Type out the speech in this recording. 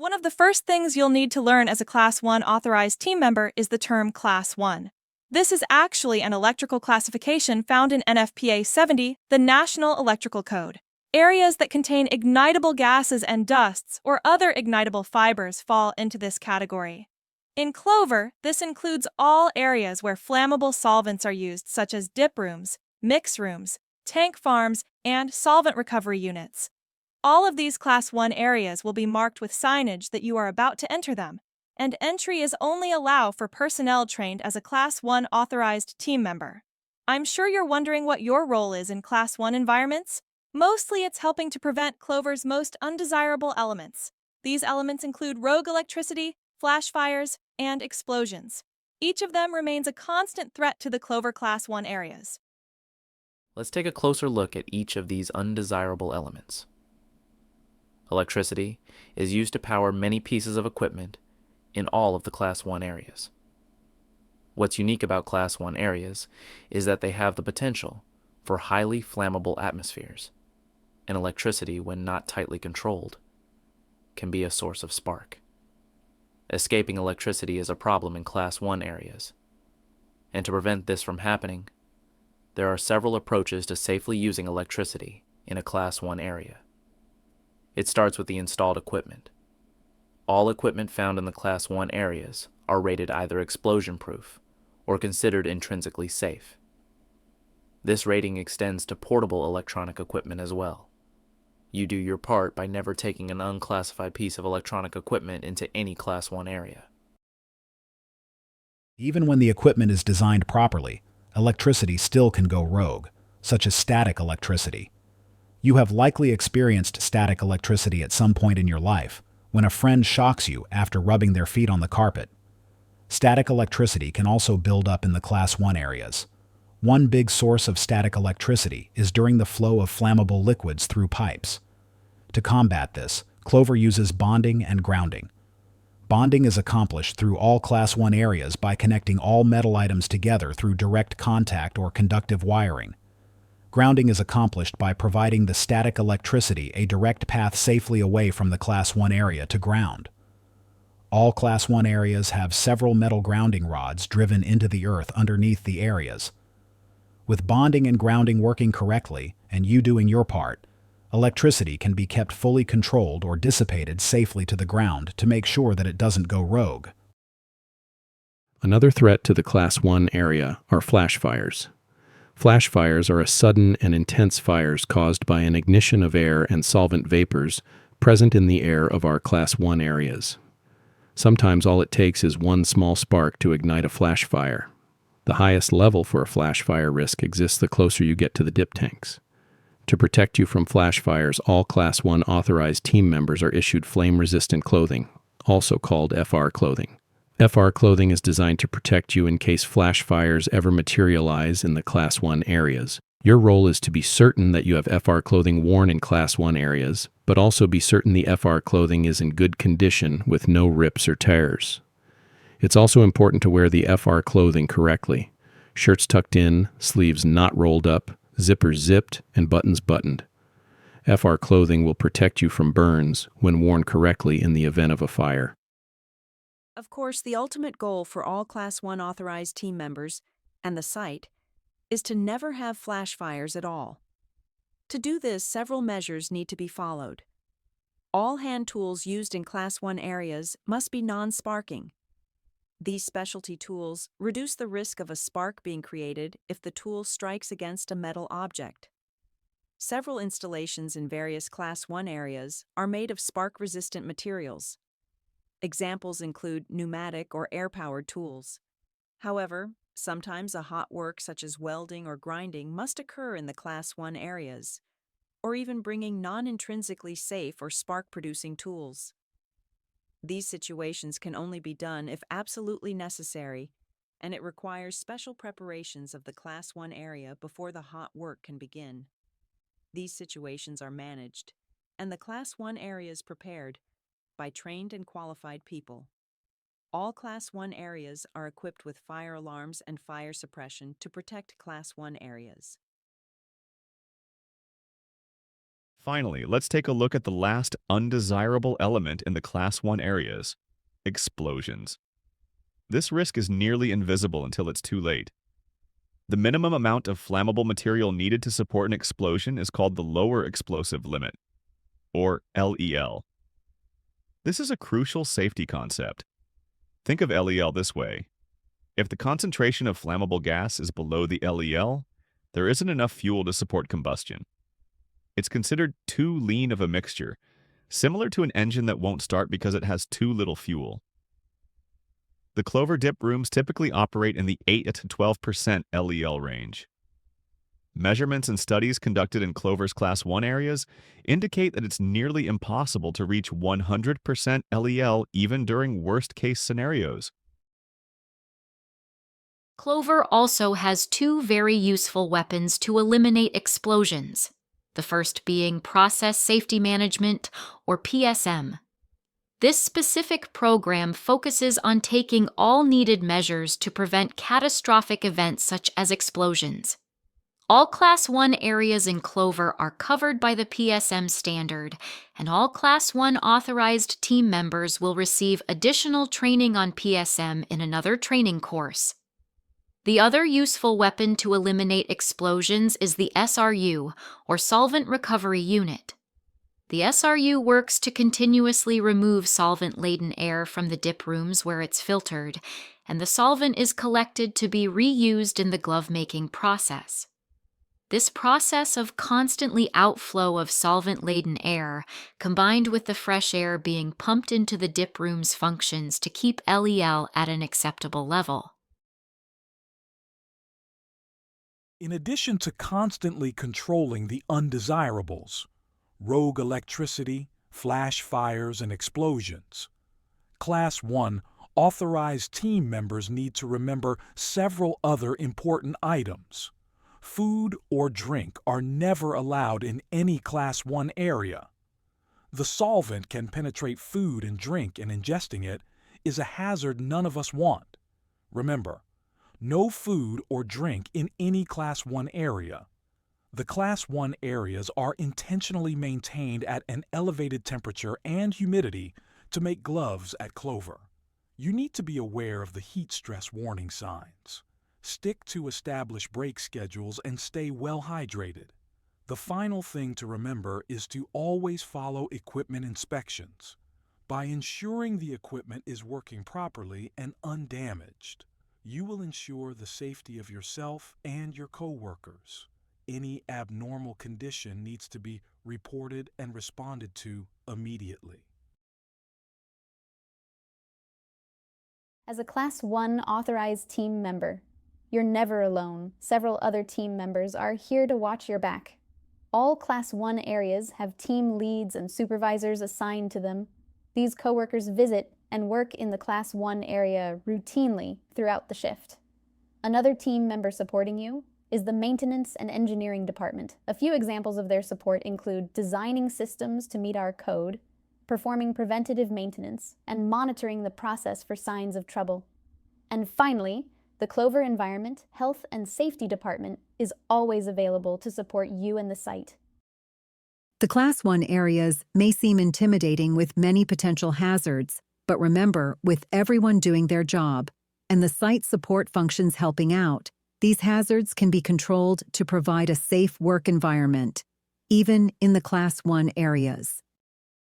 One of the first things you'll need to learn as a Class 1 authorized team member is the term Class 1. This is actually an electrical classification found in NFPA 70, the National Electrical Code. Areas that contain ignitable gases and dusts or other ignitable fibers fall into this category. In Clover, this includes all areas where flammable solvents are used, such as dip rooms, mix rooms, tank farms, and solvent recovery units. All of these Class 1 areas will be marked with signage that you are about to enter them, and entry is only allowed for personnel trained as a Class 1 authorized team member. I'm sure you're wondering what your role is in Class 1 environments. Mostly it's helping to prevent Clover's most undesirable elements. These elements include rogue electricity, flash fires, and explosions. Each of them remains a constant threat to the Clover Class 1 areas. Let's take a closer look at each of these undesirable elements. Electricity is used to power many pieces of equipment in all of the Class 1 areas. What's unique about Class 1 areas is that they have the potential for highly flammable atmospheres, and electricity, when not tightly controlled, can be a source of spark. Escaping electricity is a problem in Class 1 areas, and to prevent this from happening, there are several approaches to safely using electricity in a Class 1 area. It starts with the installed equipment. All equipment found in the Class 1 areas are rated either explosion-proof or considered intrinsically safe. This rating extends to portable electronic equipment as well. You do your part by never taking an unclassified piece of electronic equipment into any Class 1 area. Even when the equipment is designed properly, electricity still can go rogue, such as static electricity. You have likely experienced static electricity at some point in your life, when a friend shocks you after rubbing their feet on the carpet. Static electricity can also build up in the Class 1 areas. One big source of static electricity is during the flow of flammable liquids through pipes. To combat this, Clover uses bonding and grounding. Bonding is accomplished through all Class 1 areas by connecting all metal items together through direct contact or conductive wiring. Grounding is accomplished by providing the static electricity a direct path safely away from the Class 1 area to ground. All Class 1 areas have several metal grounding rods driven into the earth underneath the areas. With bonding and grounding working correctly, and you doing your part, electricity can be kept fully controlled or dissipated safely to the ground to make sure that it doesn't go rogue. Another threat to the Class 1 area are flash fires. Flash fires are a sudden and intense fires caused by an ignition of air and solvent vapors present in the air of our Class 1 areas. Sometimes all it takes is one small spark to ignite a flash fire. The highest level for a flash fire risk exists the closer you get to the dip tanks. To protect you from flash fires, all Class 1 authorized team members are issued flame-resistant clothing, also called FR clothing. FR clothing is designed to protect you in case flash fires ever materialize in the Class 1 areas. Your role is to be certain that you have FR clothing worn in Class 1 areas, but also be certain the FR clothing is in good condition with no rips or tears. It's also important to wear the FR clothing correctly. Shirts tucked in, sleeves not rolled up, zippers zipped, and buttons buttoned. FR clothing will protect you from burns when worn correctly in the event of a fire. Of course, the ultimate goal for all Class 1 authorized team members, and the site, is to never have flash fires at all. To do this, several measures need to be followed. All hand tools used in Class 1 areas must be non-sparking. These specialty tools reduce the risk of a spark being created if the tool strikes against a metal object. Several installations in various Class 1 areas are made of spark-resistant materials. Examples include pneumatic or air-powered tools. However, sometimes a hot work such as welding or grinding must occur in the Class 1 areas, or even bringing non-intrinsically safe or spark-producing tools. These situations can only be done if absolutely necessary, and it requires special preparations of the Class 1 area before the hot work can begin. These situations are managed, and the Class 1 areas prepared by trained and qualified people. All Class 1 areas are equipped with fire alarms and fire suppression to protect Class 1 areas. Finally, let's take a look at the last undesirable element in the Class 1 areas: explosions. This risk is nearly invisible until it's too late. The minimum amount of flammable material needed to support an explosion is called the lower explosive limit, or LEL. This is a crucial safety concept. Think of LEL this way. If the concentration of flammable gas is below the LEL, there isn't enough fuel to support combustion. It's considered too lean of a mixture, similar to an engine that won't start because it has too little fuel. The Clover dip rooms typically operate in the 8 to 12% LEL range. Measurements and studies conducted in Clover's Class 1 areas indicate that it's nearly impossible to reach 100% LEL even during worst-case scenarios. Clover also has two very useful weapons to eliminate explosions, the first being Process Safety Management, or PSM. This specific program focuses on taking all needed measures to prevent catastrophic events such as explosions. All Class 1 areas in Clover are covered by the PSM standard, and all Class 1 authorized team members will receive additional training on PSM in another training course. The other useful weapon to eliminate explosions is the SRU, or Solvent Recovery Unit. The SRU works to continuously remove solvent-laden air from the dip rooms where it's filtered, and the solvent is collected to be reused in the glove-making process. This process of constantly outflow of solvent-laden air, combined with the fresh air being pumped into the dip rooms, functions to keep LEL at an acceptable level. In addition to constantly controlling the undesirables, rogue electricity, flash fires, and explosions, Class 1 authorized team members need to remember several other important items. Food or drink are never allowed in any Class 1 area. The solvent can penetrate food and drink, and ingesting it is a hazard none of us want. Remember, no food or drink in any Class 1 area. The Class 1 areas are intentionally maintained at an elevated temperature and humidity to make gloves at Clover. You need to be aware of the heat stress warning signs. Stick to established break schedules and stay well hydrated. The final thing to remember is to always follow equipment inspections by ensuring the equipment is working properly and undamaged. You will ensure the safety of yourself and your coworkers. Any abnormal condition needs to be reported and responded to immediately. As a Class 1 authorized team member, you're never alone. Several other team members are here to watch your back. All Class 1 areas have team leads and supervisors assigned to them. These coworkers visit and work in the Class 1 area routinely throughout the shift. Another team member supporting you is the Maintenance and Engineering Department. A few examples of their support include designing systems to meet our code, performing preventative maintenance, and monitoring the process for signs of trouble. And finally, the Clover Environment, Health, and Safety Department is always available to support you and the site. The Class 1 areas may seem intimidating with many potential hazards, but remember, with everyone doing their job and the site support functions helping out, these hazards can be controlled to provide a safe work environment, even in the Class 1 areas.